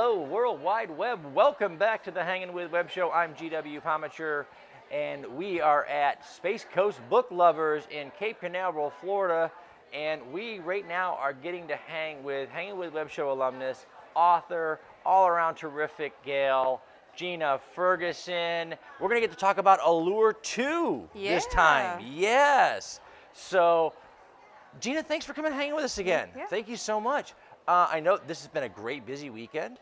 Hello, World Wide Web. Welcome back to the Hangin With Web Show. I'm GW Pomichter, and we are at Space Coast Book Lovers in Cape Canaveral, Florida. And we right now are getting to hang with Hangin With Web Show alumnus, author, all-around terrific gal, Gina Ferguson. We're going to get to talk about Allure 2 this time. Yes. So, Gina, thanks for coming and hanging with us again. Yeah. Thank you so much. I know this has been a great, busy weekend.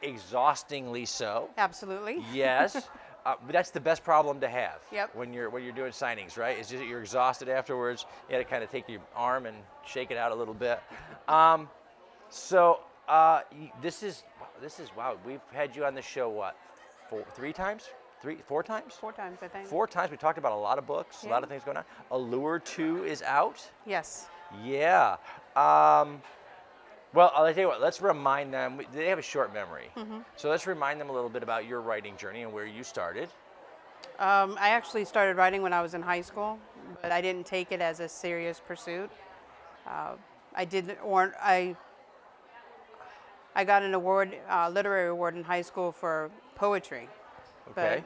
Exhaustingly so. Absolutely. Yes. But that's the best problem to have. Yep. When you're doing signings, right? It's just that you're exhausted afterwards. You got to kind of take your arm and shake it out a little bit. This is wow. We've had you on the show what, four times, I think. 4 times. We talked about a lot of books, a lot of things going on. Allure 2 is out. Yes. Yeah. Well, I'll tell you what, let's remind them, they have a short memory. So let's remind them a little bit about your writing journey and where you started. I actually started writing when I was in high school, but I didn't take it as a serious pursuit. I got an award, literary award in high school for poetry. Okay.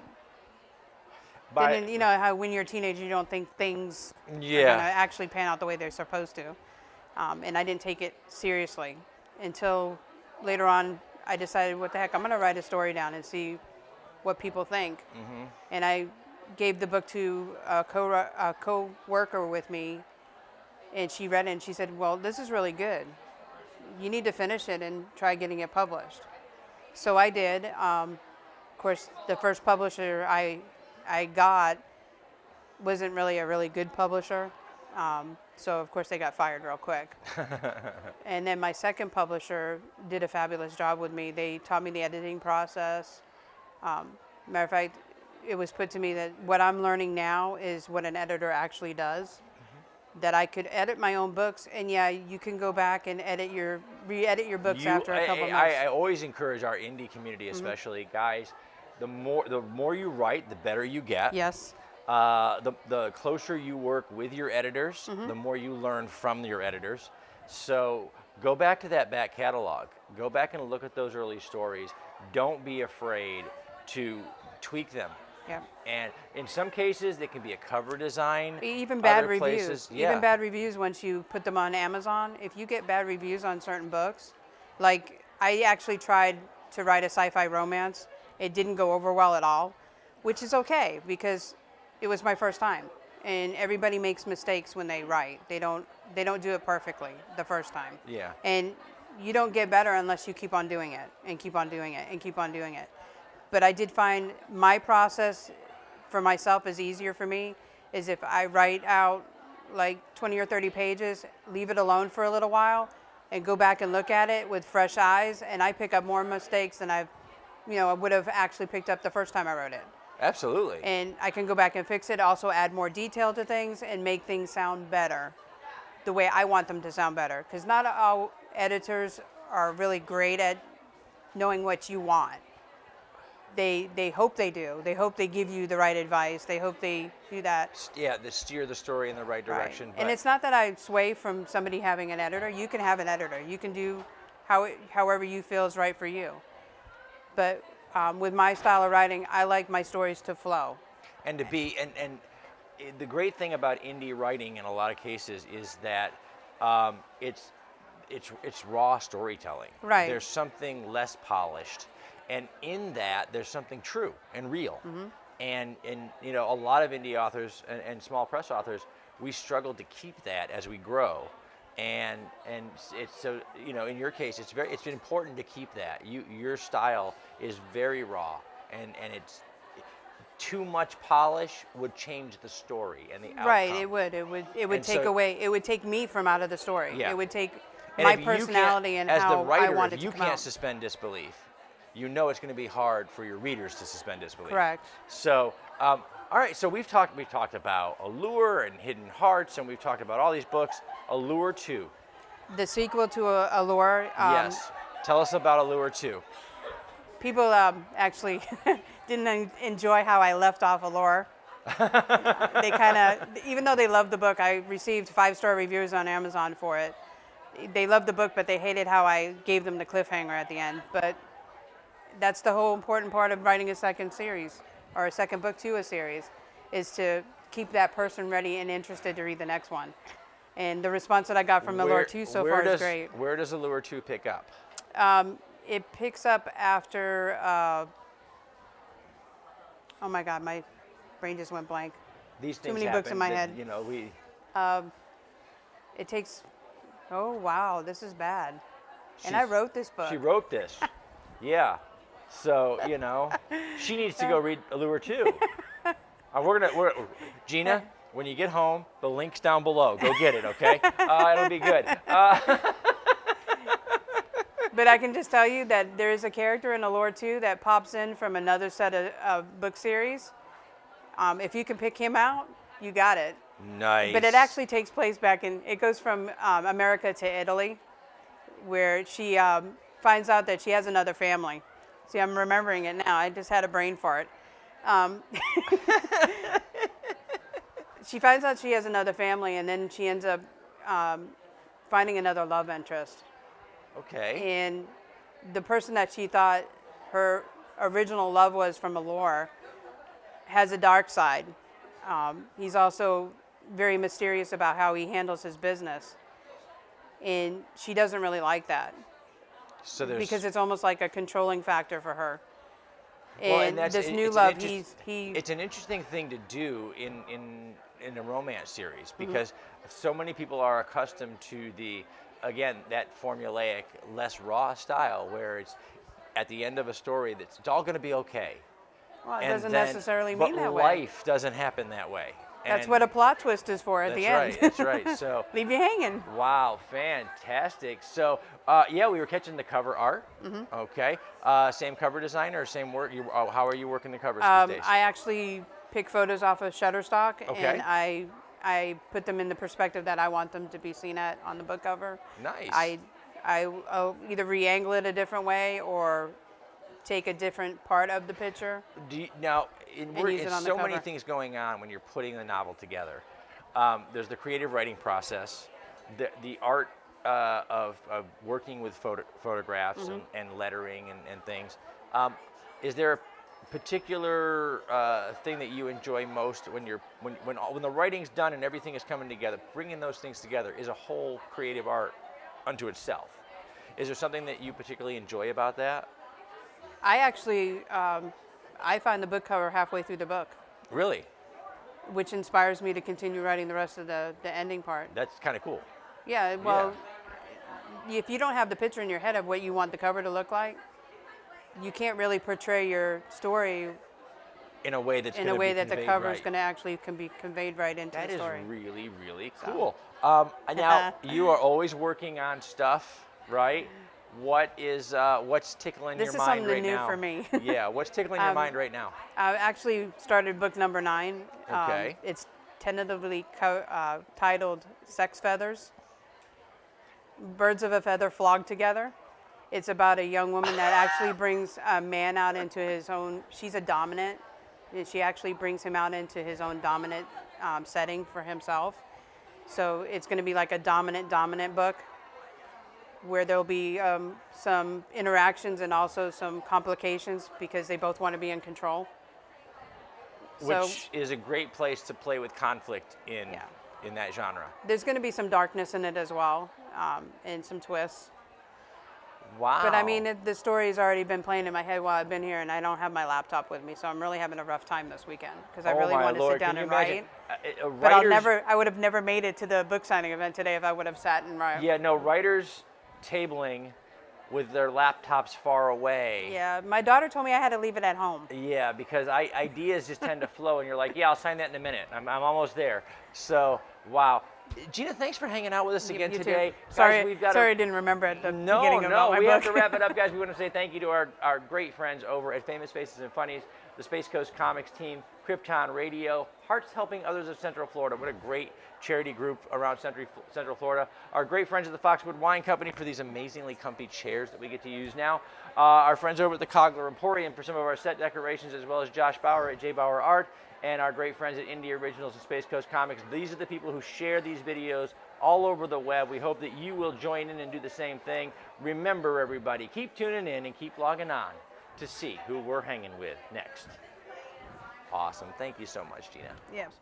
But then, you know how when you're a teenager you don't think things are going to actually pan out the way they're supposed to. And I didn't take it seriously until later on I decided, what the heck, I'm going to write a story down and see what people think. And I gave the book to a co-worker with me, and she read it and she said, well, this is really good. You need to finish it and try getting it published. So I did. Of course, the first publisher I got wasn't really a really good publisher. So of course they got fired real quick. And then my second publisher did a fabulous job with me. They taught me the editing process. Matter of fact, it was put to me that what I'm learning now is what an editor actually does. That I could edit my own books, and yeah, you can go back and re-edit your books after a couple months. I always encourage our indie community, especially guys, the more you write, the better you get. Yes. The closer you work with your editors, the more you learn from your editors. So go back to that back catalog. Go back and look at those early stories. Don't be afraid to tweak them. Yeah. And in some cases, they can be a cover design. Even bad Other reviews. places, Even bad reviews once you put them on Amazon. If you get bad reviews on certain books, like I actually tried to write a sci-fi romance. It didn't go over well at all, which is okay because it was my first time, and everybody makes mistakes when they write. They don't do it perfectly the first time. Yeah. And you don't get better unless you keep on doing it and keep on doing it and keep on doing it. But I did find my process for myself is easier for me is if I write out like 20 or 30 pages, leave it alone for a little while, and go back and look at it with fresh eyes, and I pick up more mistakes than I would have actually picked up the first time I wrote it. Absolutely. And I can go back and fix it, also add more detail to things and make things sound better the way I want them to sound better. Because not all editors are really great at knowing what you want. They hope they do. They hope they give you the right advice. They hope they do that. Yeah, they steer the story in the right direction. Right. And it's not that I sway from somebody having an editor. You can have an editor. You can do however you feel is right for you. But with my style of writing, I like my stories to flow. And to be, and the great thing about indie writing in a lot of cases is that it's raw storytelling. Right. There's something less polished, and in that there's something true and real. And a lot of indie authors and small press authors, we struggle to keep that as we grow. And it's so, in your case, it's important to keep that. Your style is very raw, and it's too much polish would change the story and the outcome. Right, it would take away. It would take me from out of the story. Yeah. It would take my personality and how I want it to come out. If you can't suspend disbelief, it's going to be hard for your readers to suspend disbelief. Correct. So. All right, so we've talked about Allure and Hidden Hearts, and we've talked about all these books. Allure 2. The sequel to Allure. Yes. Tell us about Allure 2. People actually didn't enjoy how I left off Allure. They kind of, even though they loved the book, I received 5-star reviews on Amazon for it. they loved the book, but they hated how I gave them the cliffhanger at the end. But that's the whole important part of writing a second series or a second book to a series, is to keep that person ready and interested to read the next one. And the response that I got from Allure 2 so far is great. Where does Allure 2 pick up? It picks up after, oh my God, my brain just went blank. These things Too many happen books in my that, head. You know, we. It takes, oh wow, this is bad. And I wrote this book. She wrote this. Yeah. So, you know, she needs to go read Allure 2. Gina, when you get home, the link's down below. Go get it, okay? It'll be good. But I can just tell you that there is a character in Allure 2 that pops in from another set of book series. If you can pick him out, you got it. Nice. But it actually takes place it goes from America to Italy, where she finds out that she has another family. See, I'm remembering it now. I just had a brain fart. She finds out she has another family, and then she ends up finding another love interest. Okay. And the person that she thought her original love was from Allure has a dark side. He's also very mysterious about how he handles his business. And she doesn't really like that. So because it's almost like a controlling factor for her. Well, And this new love, it's an interesting thing to do in a romance series, because so many people are accustomed to that formulaic, less raw style, where it's at the end of a story that it's all going to be okay. Well, it doesn't necessarily mean that way. But life doesn't happen that way. That's what a plot twist is for at the end. That's right. So leave you hanging. Wow, fantastic. So we were catching the cover art. Okay. Same cover designer, same work. How are you working the covers these days? I actually pick photos off of Shutterstock, Okay. and I put them in the perspective that I want them to be seen at on the book cover. Nice. I'll either re-angle it a different way or take a different part of the picture. It's so many things going on when you're putting the novel together. There's the creative writing process, the art of working with photographs and lettering and things. Is there a particular thing that you enjoy most when the writing's done and everything is coming together? Bringing those things together is a whole creative art unto itself. Is there something that you particularly enjoy about that? I actually, I find the book cover halfway through the book. Really? Which inspires me to continue writing the rest of the ending part. That's kind of cool. Yeah, well, if you don't have the picture in your head of what you want the cover to look like, you can't really portray your story in a way that the cover is going to actually be conveyed right into the story. That is really, really cool. Now, you are always working on stuff, right? What's tickling your mind right now? This is something new for me. Yeah, what's tickling your mind right now? I actually started book number 9. Okay. It's tentatively titled Sex Feathers. Birds of a feather flock together. It's about a young woman that actually brings a man out into his own, she's a dominant, and she actually brings him out into his own dominant setting for himself. So it's going to be like a dominant book, where there'll be some interactions and also some complications because they both want to be in control. Which is a great place to play with conflict in that genre. There's going to be some darkness in it as well, and some twists. Wow. But I mean, the story's already been playing in my head while I've been here, and I don't have my laptop with me, so I'm really having a rough time this weekend because I really want to sit down and write. But I would have never made it to the book signing event today if I would have sat and write. Yeah, no, writers tabling with their laptops far away. Yeah, my daughter told me I had to leave it at home. Yeah, because ideas just tend to flow, and you're like, yeah, I'll sign that in a minute. I'm almost there. So, wow. Gina, thanks for hanging out with us again today. Too. Sorry, I didn't remember at the beginning of my book. We have to wrap it up, guys. We want to say thank you to our great friends over at Famous Faces and Funnies, the Space Coast Comics team, Krypton Radio, Hearts Helping Others of Central Florida. What a great charity group around Central Florida. Our great friends at the Foxwood Wine Company for these amazingly comfy chairs that we get to use now. Our friends over at the Cogler Emporium for some of our set decorations, as well as Josh Bauer at J. Bauer Art, and our great friends at Indie Originals and Space Coast Comics. These are the people who share these videos all over the web. We hope that you will join in and do the same thing. Remember, everybody, keep tuning in and keep logging on to see who we're hanging with next. Awesome. Thank you so much, Gina. Yes.